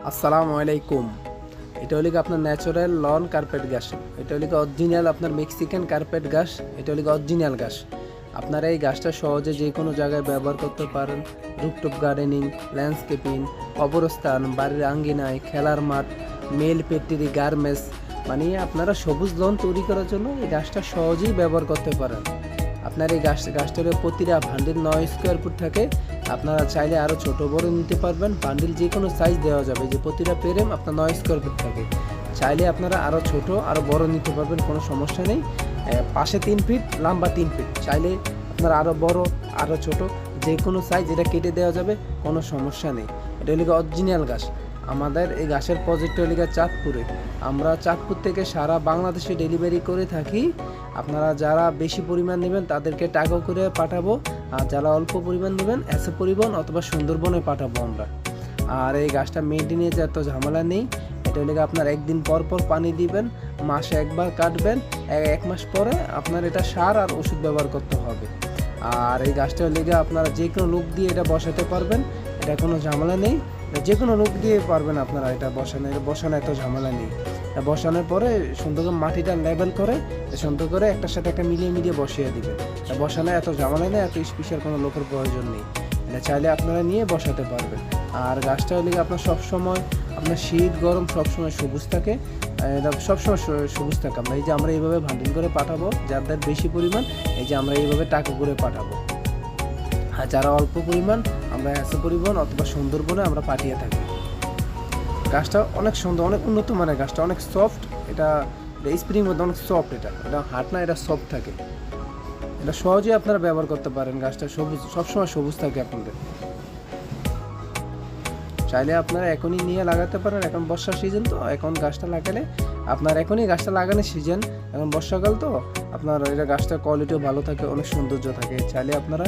আসসালামু আলাইকুম। এটা হলো আপনার ন্যাচারাল লন কার্পেট ঘাস। এটা হলো অরিজিনাল আপনার মেক্সিকান কার্পেট ঘাস। এটা হলো অরিজিনাল ঘাস। আপনারা এই ঘাসটা সহজে যে কোনো জায়গায় ব্যবহার করতে পারেন। রুফটপ গার্ডেনিং, ল্যান্ডস্কেপিং, কবরস্থান, বাড়ির আঙ্গিনায়, খেলার মাঠ, মেল পেট্রি, গার্মেন্টস, মানে আপনারা সবুজ লন তৈরি করার জন্য এই ঘাসটা সহজেই ব্যবহার করতে পারেন। আপনার এই গাছটার প্রতিটা বান্ডিল 9 স্কোয়ার ফুট থাকে। আপনারা চাইলে আরও ছোট বড় নিতে পারবেন। বান্ডিল যে কোনো সাইজ দেওয়া যাবে, যে প্রতিটা ফ্রেম আপনার 9 স্কোয়ার ফুট থাকে। চাইলে আপনারা আরও ছোট আরও বড় নিতে পারবেন, কোনো সমস্যা নেই। পাশে 3 ফিট, লম্বা 3 ফিট। চাইলে আপনারা আরও বড় আরও ছোট যে কোনো সাইজ এটা কেটে দেওয়া যাবে, কোনো সমস্যা নেই। এটা হলো অরিজিনাল গাছ। আমাদের এই গাছের প্রজেক্ট হলো চাঁদপুরে। আমরা চাঁদপুর থেকে সারা বাংলাদেশে ডেলিভারি করে থাকি। আপনারা যারা বেশি পরিমাণ নেবেন তাদেরকে টাকা করে পাঠাবো, আর যারা অল্প পরিমাণ নেবেন এসে পরিবহন অথবা সুন্দরবনে পাঠাবো আমরা। আর এই গাছটা মেনটেনেন্স এত ঝামেলা নেই। এটা হলে আপনার একদিন পর পর পানি দিবেন, মাসে একবার কাটবেন, 1 মাস পরে আপনার এটা সার আর ওষুধ ব্যবহার করতে হবে। আর এই গাছটা হলে আপনারা যে কোনো লোক দিয়ে এটা বসাতে পারবেন, এটা কোনো ঝামেলা নেই। যে কোনো লোক দিয়ে পারবেন আপনারা এটা বসানো এত ঝামেলা নেই। বসানোর পরে সুন্দর করে মাটিটা লেবেল করে সুন্দর করে একটার সাথে একটা মিলিয়ে বসিয়ে দিবেন। বসানো এত ঝামেলা নেই, এত স্পেশাল কোনো লোকের প্রয়োজন নেই। এটা চাইলে আপনারা নিয়ে বসাতে পারবেন। আর গাছটা হলে আপনার সবসময় আপনার শীত গরম সবসময় সবুজ থাকে। এটা সবসময় সবুজ থাকে। আমরা এইভাবে বান্ডিল করে পাঠাবো, যাদের বেশি পরিমাণ এই যে আমরা এইভাবে টাকা করে পাঠাবো। আর যারা অল্প পরিমাণ আমরা এসে পরিবহন অথবা সুন্দরবনে আমরা পাঠিয়ে থাকি। গাছটা অনেক সুন্দর, অনেক উন্নত মানের। গাছটা অনেক সফট। এটা স্প্রিং মধ্যে অনেক সফট। এটা হার্ড না, এটা সফট থাকে। এটা সহজেই আপনারা ব্যবহার করতে পারেন। গাছটা সবুজ, সবসময় সবুজ থাকে আপনাদের। চাইলে আপনারা এখনই নিয়ে লাগাতে পারেন। এখন বর্ষার সিজন তো, এখন গাছটা লাগালে আপনার এখনই গাছটা লাগানোর সিজন। এখন বর্ষাকাল তো, আপনার এটা গাছটার কোয়ালিটিও ভালো থাকে, অনেক সৌন্দর্য থাকে। চাইলে আপনারা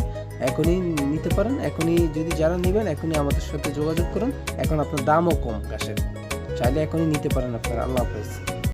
এখনই নিতে পারেন। এখনই যদি যারা নেবেন এখনই আমাদের সাথে যোগাযোগ করুন। এখন আপনার দামও কম গাছের, চাইলে এখনই নিতে পারেন আপনারা। আল্লাহ হাফেজ।